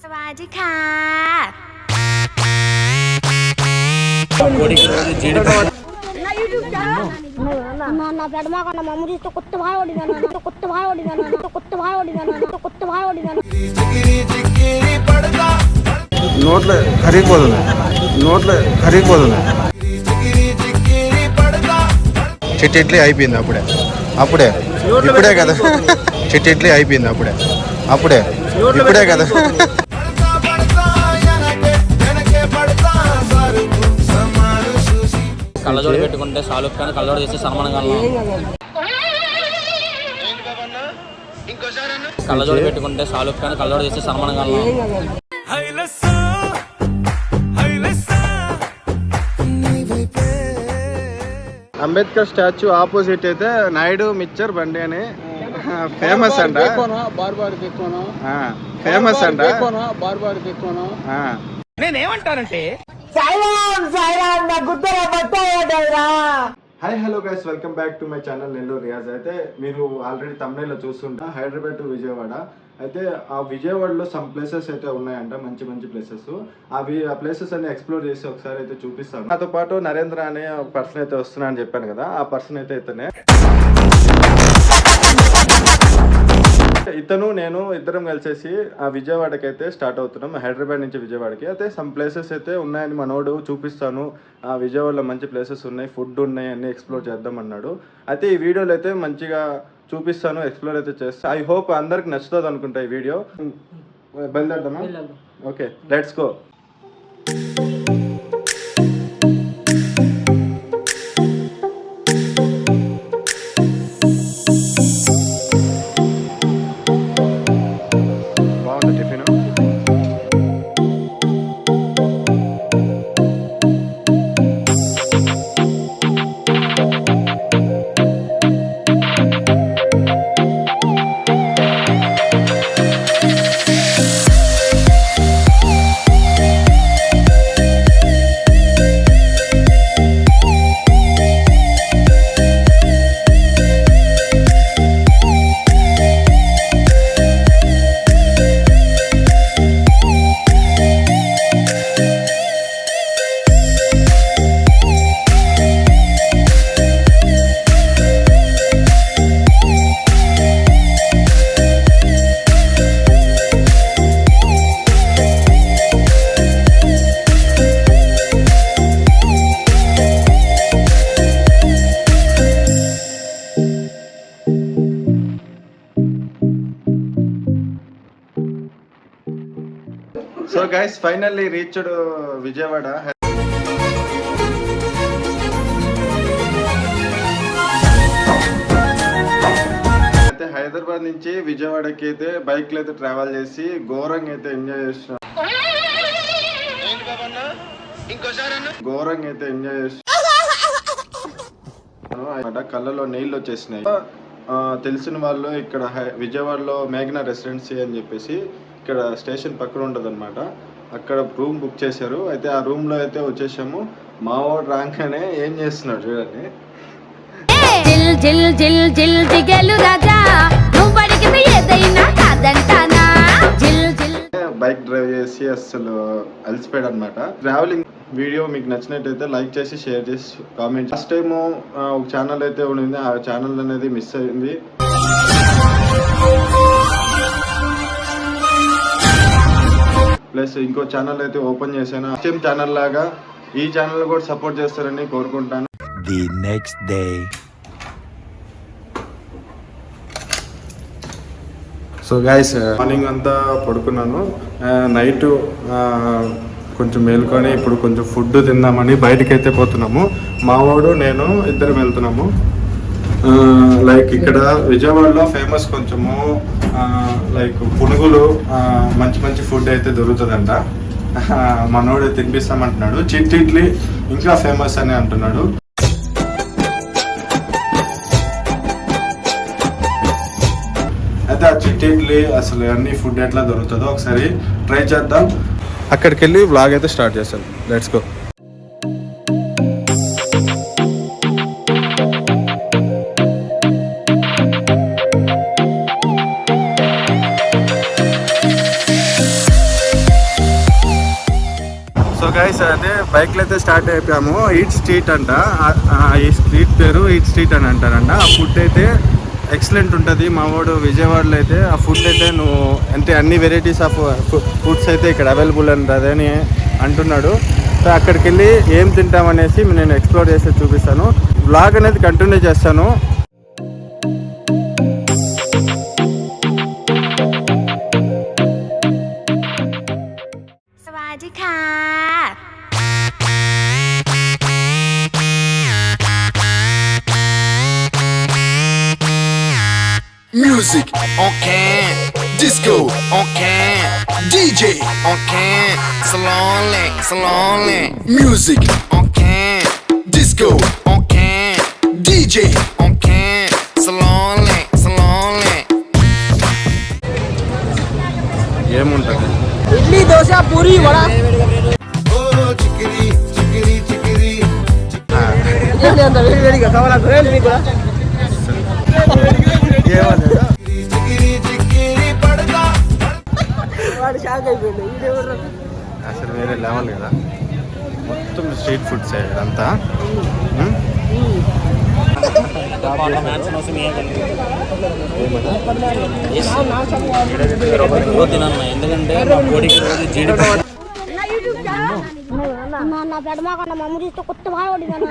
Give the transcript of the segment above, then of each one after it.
สวัสดีค่ะనోట్ల కరిగిపోతుంది చిట్టి ఇడ్లీ అయిపోయింది అప్పుడే ఇప్పుడే కదా చిట్టి ఇడ్లీ అయిపోయింది అప్పుడే ఇప్పుడే కదా కళ్ళజోడు పెట్టుకుంటే సాలుక్ కానీ కళ్ళజోడు చేసి సన్మానంగా కళ్ళజోడు పెట్టుకుంటే సాలుక్ కానీ కళ్ళజోడు చేసి సన్మానంగా అంబేద్కర్ స్టాచ్యూ ఆపోజిట్ అయితే నాయుడు మిక్చర్ బండి అని ఫేమస్ అంట ఫేమస్ అంట నేనేమంటానంటే hi hello guys welcome back to my channel Nellore Riyaz. అయితే మీరు ఆల్రెడీ తమిళలో చూస్తుంటా హైదరాబాద్ టు విజయవాడ. అయితే ఆ విజయవాడలో సమ్ ప్లేసెస్ అయితే ఉన్నాయంట, మంచి మంచి ప్లేసెస్. అవి ఆ ప్లేసెస్ అన్ని ఎక్స్ప్లోర్ చేసి ఒకసారి అయితే చూపిస్తాను. నాతో పాటు నరేంద్ర అనే ఒక పర్సన్ అయితే వస్తున్నా అని చెప్పాను కదా, ఆ పర్సన్ అయితే ఇతను నేను ఇద్దరం కలిసేసి ఆ విజయవాడకి అయితే స్టార్ట్ అవుతున్నాం, హైదరాబాద్ నుంచి విజయవాడకి. అయితే సమ్ ప్లేసెస్ అయితే ఉన్నాయని మనోడు చూపిస్తాను, ఆ విజయవాడలో మంచి ప్లేసెస్ ఉన్నాయి, ఫుడ్ ఉన్నాయి, అన్ని ఎక్స్ప్లోర్ చేద్దాం అన్నాడు. అయితే ఈ వీడియోలో అయితే మంచిగా చూపిస్తాను, ఎక్స్ప్లోర్ అయితే చేస్తాను. ఐ హోప్ అందరికి నచ్చుతుంది అనుకుంటా ఈ వీడియో. బయలుదేరదామా? Okay, let's go. So guys finally reached Vijayawada. అయితే హైదరాబాద్ నుంచి విజయవాడకి అయితే బైక్లో అయితే ట్రావెల్ చేసి ఘోరంగా అయితే ఎంజాయ్ చేస్తున్నాం. కళ్ళలో నీళ్ళు వచ్చేసినాయి. తెలిసిన వాళ్ళు ఇక్కడ విజయవాడలో మేఘనా రెసిడెన్సీ అని చెప్పేసి ఇక్కడ స్టేషన్ పక్కన ఉంటుంది అనమాట, అక్కడ రూమ్ బుక్ చేశారు. అయితే ఆ రూమ్ లో అయితే వచ్చేసాము. మా వాడు రాగానే ఏం చేస్తున్నాడు చూడండి, బైక్ డ్రైవ్ చేసి అసలు అలసిపోయాడు అనమాట. ట్రావెలింగ్ వీడియో మీకు నచ్చినట్టయితే లైక్ చేసి షేర్ చేసి కామెంట్. ఫస్ట్ టైం ఒక ఛానల్ అయితే ఉండింది, ఆ ఛానల్ అనేది మిస్ అయింది. ప్లస్ ఇంకో ఛానల్ అయితే ఓపెన్ చేశాను, సేమ్ ఛానల్ లాగా ఈ ఛానల్ కూడా సపోర్ట్ చేస్తారని కోరుకుంటాను. The next day so guys morning అంతా పడుకున్నాను, నైట్ కొంచెం మేలుకొని ఇప్పుడు కొంచెం ఫుడ్ తిందామని బయటకి అయితే పోతున్నాము. మావాడు నేను ఇద్దరం వెళ్తున్నాము. లైక్ ఇక్కడ విజయవాడలో ఫేమస్ కొంచెము లైక్ పునుగులు, మంచి మంచి ఫుడ్ అయితే దొరుకుతుందంట. మనోడు తినిపిస్తామంటున్నాడు. చిట్టి ఇడ్లీ ఇంకా ఫేమస్ అని అంటున్నాడు. అయితే ఆ చిట్టి ఇడ్లీ అసలు అన్ని ఫుడ్ ఎట్లా దొరుకుతుందో ఒకసారి ట్రై చేద్దాం. అక్కడికి వెళ్ళి వ్లాగ్ అయితే స్టార్ట్ చేస్తాం. Let's go. సో గైస్ అదే బైక్లో అయితే స్టార్ట్ అయిపోయాము. ఈట్ స్ట్రీట్ అంట, ఈ స్ట్రీట్ పేరు ఈట్ స్ట్రీట్ అని అంటారంట. ఆ ఫుడ్ అయితే ఎక్సలెంట్ ఉంటుంది. మా వాడు విజయవాడలో అయితే ఆ ఫుడ్ అయితే నువ్వు అంటే అన్ని వెరైటీస్ ఆఫ్ ఫుడ్స్ అయితే ఇక్కడ అవైలబుల్ అని అంటున్నాడు. సో అక్కడికి వెళ్ళి ఏం తింటామనేసి నేను ఎక్స్ప్లోర్ చేసి చూపిస్తాను. వ్లాగ్ అనేది కంటిన్యూ చేస్తాను. Music on can, disco on can, DJ on can, salon. Music on can, disco on can, DJ on can, salon. ఏముంటుంది ఇడ్లీ దోశ పూరి వడ అంత వేడిగా కావాలంటే మీకు కూడా వాడు షాక్ అయిపోయింది. అసలు వేరే లెవెల్ కదా, మొత్తం స్ట్రీట్ ఫుడ్స్ ఇదంతా. ఎందుకంటే కోడికి రోజు జీడిపప్పు నా పెడమాకన్న మెమరీస్ తో కొత్త భాయ్ ఓడిగాను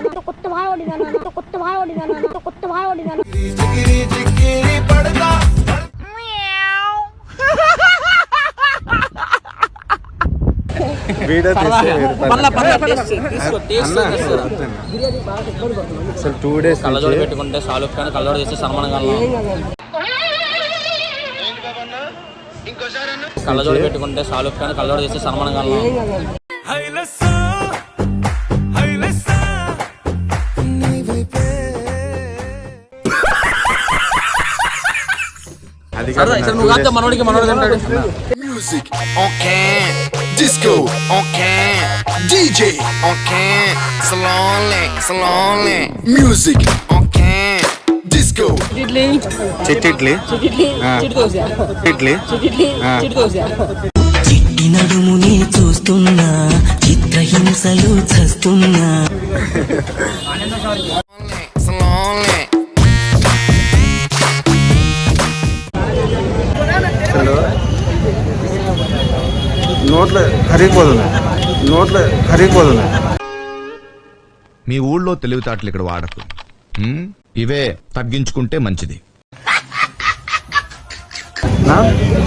వీడియో అసలు 2 days కళ్ళజోడు పెట్టుకుంటే సాలు కానీ కళ్ళజోడు చేస్తే సన్మానంగా కళ్ళజోడు పెట్టుకుంటే సాలు కానీ కళ్ళజోడు చేస్తే సన్మానంగా అది నువ్వు కాదు మనోడికి మనోడు అంటాడు. Music on can, disco on can, DJ on can, salon. Music on can, disco. Idli chitti idli చిట్టి దోశ ఇడ్లీ చిట్టి దోశ చిట్టి నడుముని చూస్తున్నా, చిత్రహింసలు చస్తున్నా. Salon. అసలు నోట్లో కరిగిపోతుంది. మీ ఊళ్ళో తెలివితేటలు ఇక్కడ వాడకు. ఇవే తగ్గించుకుంటే మంచిది.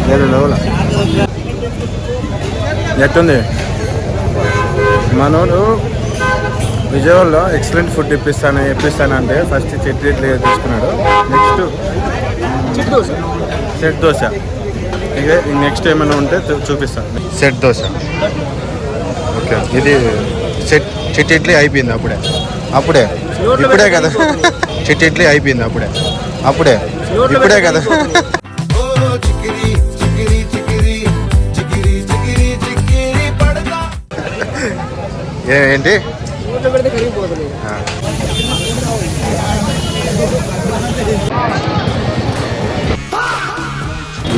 వేరే లెవెల్ ఎట్టుంది మనోడు. విజయవాడలో ఎక్సలెంట్ ఫుడ్ ఇప్పిస్తానంటే ఫస్ట్ చట్నీ తీసుకున్నాడు. Next set dosa. ఇక నెక్స్ట్ ఏమైనా ఉంటే చూపిస్తాను. సెట్ దోశ. ఓకే, ఇది చిట్టి ఇడ్లీ అయిపోయింది అప్పుడే ఇప్పుడే కదా. చిట్టి ఇడ్లీ అయిపోయింది అప్పుడే ఇప్పుడే కదా. ఏంటి పెడితే కరిగిపోతుంది.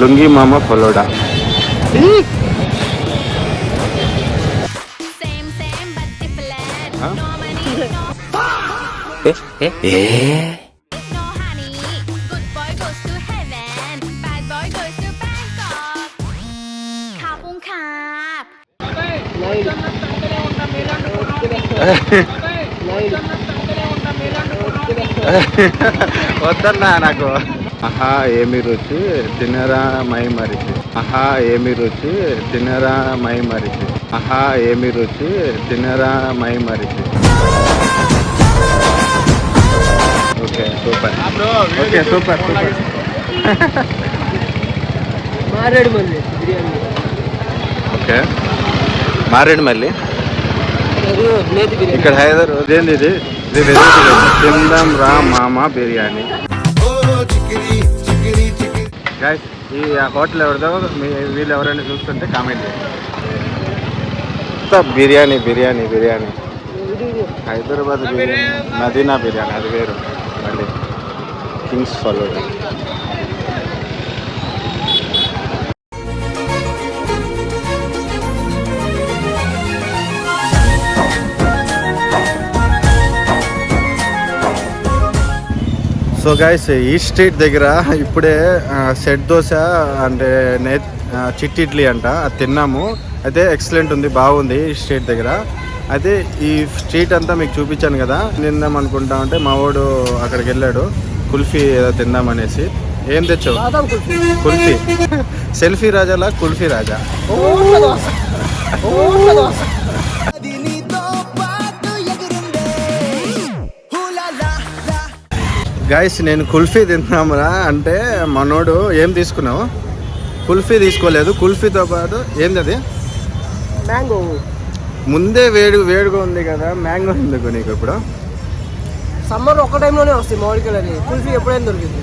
లుంగి మామ ఫలోడా. వద్దన్నా నాకు. ఆహా ఏమి రుచి తినరా మై మరిచి. ఆహా ఏమి రుచి తినరా మై మరిచి. ఆహా ఏమి రుచి తినరా మై మరిచి. Okay super. Okay super. Maredumilli biryani. Okay Maredumilli ఇక్కడ హైదరాబాద్. ఏంది ఇది తిందాం రా మామ బిర్యానీ. గైస్ ఈ హోటల్ ఎవరిదో వీళ్ళు ఎవరైనా చూస్తుంటే కామెంట్ చేయండి. బిర్యానీ హైదరాబాద్ బిర్యానీ, మదీనా బిర్యానీ అది వేరు. మళ్ళీ కింగ్స్ ఫలోడా. సో గైస్ ఈ స్ట్రీట్ దగ్గర ఇప్పుడే సెట్ దోశ అంటే చిట్టి ఇడ్లీ అంట అది తిన్నాము. అయితే ఎక్సలెంట్ ఉంది, బాగుంది ఈ స్ట్రీట్ దగ్గర. అయితే ఈ స్ట్రీట్ అంతా మీకు చూపించాను కదా, తిందాం అనుకుంటా ఉంటే మా వాడు అక్కడికి వెళ్ళాడు కుల్ఫీ ఏదో తిందామనేసి. ఏం తెచ్చావు? కుల్ఫీ. సెల్ఫీ రాజాలా కుల్ఫీ రాజా. గైస్ నేను కుల్ఫీ తింటున్నామురా అంటే మనోడు ఏం తీసుకున్నావు? కుల్ఫీ తీసుకోలేదు, కుల్ఫీతో పాటు ఏంది అది? మ్యాంగో. ముందే వేడిగా ఉంది కదా, మ్యాంగో ఎందుకు నీకు ఇప్పుడు? సమ్మర్ ఒక్క టైంలోనే వస్తాయి మామిడికాయలు అని, కుల్ఫీ ఎప్పుడైనా దొరికింది.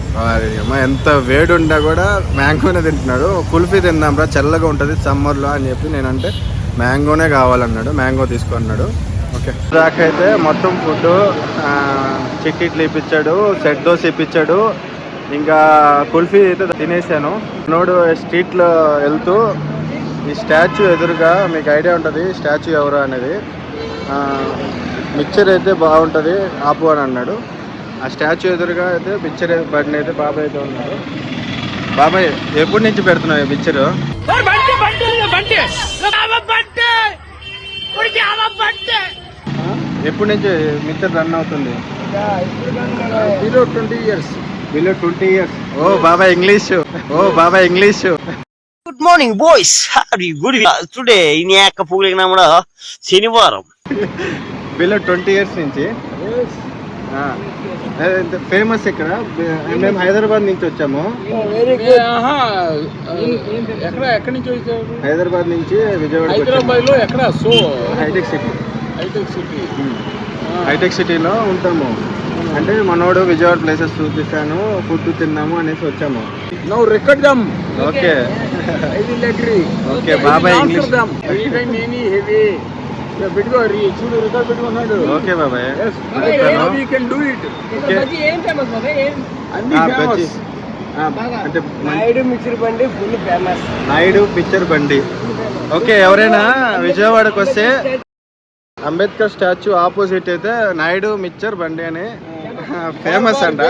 అమ్మ ఎంత వేడి ఉండా కూడా మ్యాంగోనే తింటున్నాడు. కుల్ఫీ తిందాంరా చల్లగా ఉంటుంది సమ్మర్లో అని చెప్పి నేనంటే మ్యాంగోనే కావాలన్నాడు, మ్యాంగో తీసుకున్నాడు. ఓకే దాకైతే మొత్తం ఫుడ్ చిట్టి ఇడ్లీ ఇప్పించాడు, సెట్ దోశ ఇప్పించాడు, ఇంకా కుల్ఫీ అయితే తినేసాను. నోడు స్ట్రీట్లో వెళ్తూ ఈ స్టాచ్యూ ఎదురుగా మీకు ఐడియా ఉంటుంది స్టాచ్యూ ఎవరు అనేది. మిక్చర్ అయితే బాగుంటుంది ఆపు అని అన్నాడు. ఆ స్టాచ్యూ ఎదురుగా అయితే పిక్చర్ బండి అయితే బాబాయ్ అయితే ఉన్నాడు. బాబాయ్ ఎప్పటి నుంచి పెడుతున్నావు ఈ పిక్చరు? ఎప్పటి నుంచి మిక్చర్ రన్ అవుతుంది? Below 20 years. Below 20 years. ఓ బాబాయ్ ఇంగ్లీష్, ఓ బాబాయ్ English. Good morning boys, good today కూడా శనివారం. బిలో 20 years నుంచి ఫేమస్ ఇక్కడ. మేము హైదరాబాద్ నుంచి వచ్చాము. ఎక్కడి నుంచి వచ్చారు? హైదరాబాద్ నుంచి విజయవాడ. హైదరాబాద్ లో ఎక్కడ? So hitech city. City. Hitech సిటీలో ఉంటాము. అంటే మనోడు విజయవాడ ప్లేసెస్ చూపిస్తాను, ఫుడ్ తిన్నాము అనేసి వచ్చాము. నౌ రికార్డ్ దమ్. Okay I will agree. Okay బాబాయ్ ఇంగ్లీష్. పెట్టుకో చూడు, రికార్డ్ పెట్టుకున్నాడు. ఓకే బాబాయ్ యూ కెన్ డూ ఇట్. ఏం ఫేమస్ బాబాయ్? అన్ని ఫేమస్. అంటే నాయుడు మిక్చర్ బండి ఫుల్ ఫేమస్. నాయుడు పిక్చర్ బండి. ఓకే ఎవరైనా విజయవాడకు వస్తే అంబేద్కర్ స్టాచ్యూ ఆపోజిట్ అయితే నాయుడు మిక్చర్ బండి అని ఫేమస్ అంట.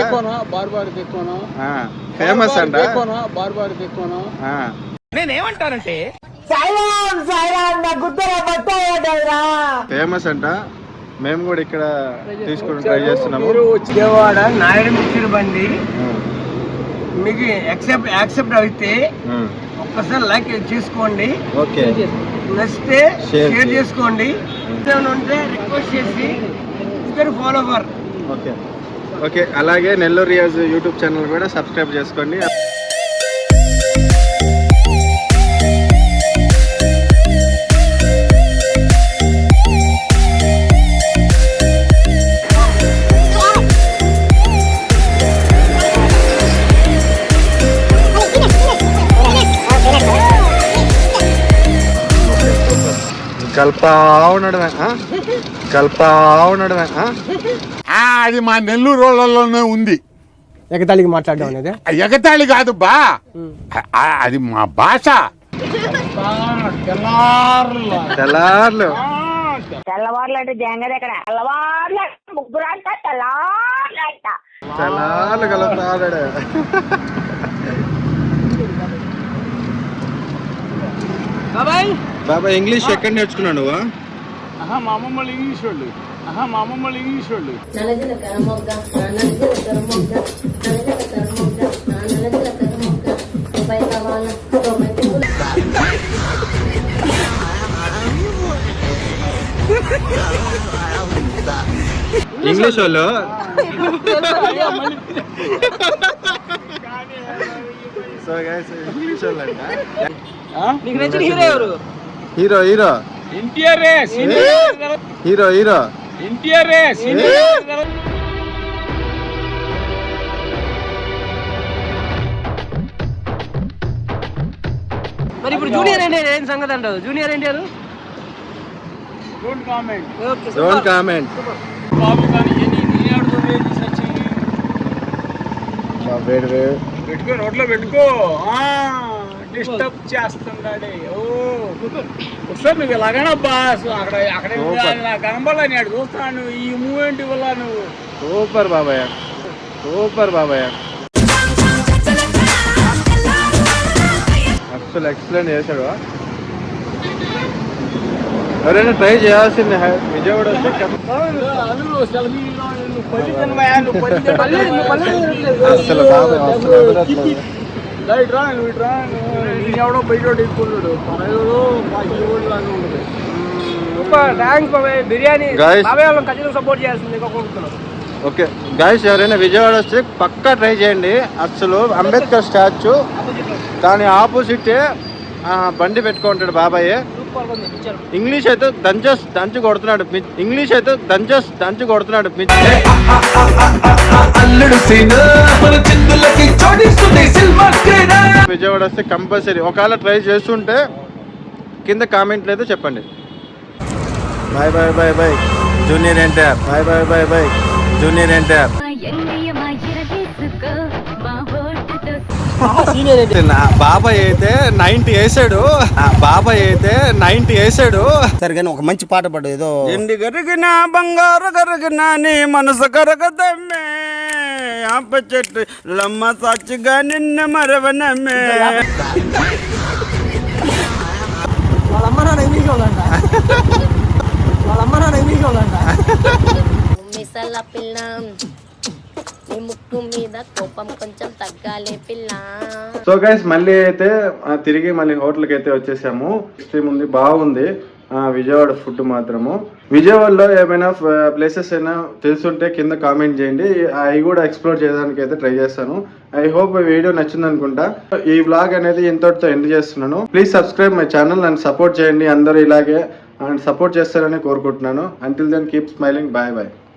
ఫేమస్ అంట. నేనేమంటానంటే ఫేమస్ అంట. మేము కూడా ఇక్కడ తీసుకుని ట్రై చేస్తున్నాము. విజయవాడ నాయుడు మిక్చర్ బండి మీకు యాక్సెప్ట్ అయితే ఒక్కసారి లైక్ చేసుకోండి. ఓకే నచ్చితే షేర్ చేసుకోండి. ఉంటే రిక్వెస్ట్ చేసి ఫాలో ఫర్. ఓకే ఓకే అలాగే నెల్లూరు రియాజ్ యూట్యూబ్ ఛానల్ కూడా సబ్స్క్రైబ్ చేసుకోండి. కల్పా ఉండడమే. అది మా నెల్లూరు రోడ్లలోనే ఉంది. ఎగతాళికి మాట్లాడడం అనేది ఎగతాళి కాదు బా, అది మా భాష. తెల్లార్లు తెల్లవారులు అంటే జంగది ఎక్కడ? తెల్లవారులు ముగ్గురు అంట, తెల్లారులు అంట. తెల్లార్లు కలుపుతాడు. బాబాయ్ ఇంగ్లీష్ ఎక్కడ నేర్చుకున్నావు నువ్వు? మా అమ్మమ్మ ఇంగ్లీష్ వాళ్ళు. ఇంగ్లీష్ వాళ్ళు సో గైస్ ఇంగ్లీష్ వాళ్ళు అంట. నీకు నచ్చిన హీరో ఎవరు? హీరో ఎన్టీఆర్. మరి ఇప్పుడు జూనియర్ ఎన్టీఆర్ ఏం సంగతి అంటావు? Junior NTR don't comment. బాబు కానీ వేడి పెట్టుకో, నోట్లో పెట్టుకో. డిస్టర్బ్ చేస్తున్నాడే. ఒకసారి నువ్వు ఇలాగైనా అక్కడ కనబడాలని చూస్తాను. ఈ మూమెంట్ వల్ల నువ్వు సూపర్ బాబాయ్ సూపర్ బాబాయ్, అసలు ఎక్సలెంట్ చేశాడు. ఎవరైనా ట్రై చేయాల్సింది విజయవాడ వస్తే అసలు బాబాయ్ అసలు ఎవడో బయట ఎక్కున్నాడు థ్యాంక్స్ బాబాయ్. బిర్యానీ బాబాయ్ వాళ్ళని ఖచ్చితంగా సపోర్ట్ చేయాల్సింది కోరుకుంటున్నాను. ఓకే గాయస్, ఎవరైనా విజయవాడ వస్తే పక్కా ట్రై చేయండి. అసలు అంబేద్కర్ స్టాచ్యూ దాని ఆపోజిటే బండి పెట్టుకుంటాడు బాబాయ్. ఇంగ్లీష్ అయితే దంచు కొడుతున్నాడు, ఇంగ్లీష్ అయితే దంచు కొడుతున్నాడు. విజయవాడ వస్తే కంపల్సరీ ఒకవేళ ట్రై చేస్తుంటే కింద కామెంట్లు అయితే చెప్పండి. Bye bye bye bye junior NTR. Bye bye bye bye junior NTR. బాబాయ్ అయితే 90 వేసాడు, బాబాయ్ అయితే 90 వేసాడు. సరే కానీ ఒక మంచి పాట పాడు ఏదో. ఎండి కరిగిన బంగారు కరిగిన నీ మనసు కరగదమ్మే ఆప చెట్టు లమ్మ సాక్షిగా నిన్న మరవనమ్మే. వాళ్ళమ్మ నాన్న ఇంగ్లీష్ వాళ్ళంట, వాళ్ళమ్మ నాన్న ఇంగ్లీష్ వాళ్ళంట. మిసల పిల్ల నీ ముక్కు మీద కోపం కొంచెం తగ్గాలే పిల్ల. సో గైస్, మళ్ళీ అయితే తిరిగి మళ్ళీ హోటల్కి అయితే వచ్చేసాము. ఎక్స్ట్రీమ్ ఉంది, బాగుంది విజయవాడ ఫుడ్ మాత్రము. విజయవాడలో ఏమైనా ప్లేసెస్ అయినా తెలుసుంటే కింద కామెంట్ చేయండి, అవి కూడా ఎక్స్ప్లోర్ చేయడానికి అయితే ట్రై చేస్తాను. ఐ హోప్ ఈ వీడియో నచ్చింది అనుకుంటా. ఈ వ్లాగ్ అనేది ఇంతటితో ఎండ్ చేస్తున్నాను. Please subscribe my channel and support చేయండి. అందరూ ఇలాగే అండ్ సపోర్ట్ చేస్తారని కోరుకుంటున్నాను. Until then keep smiling. Bye bye.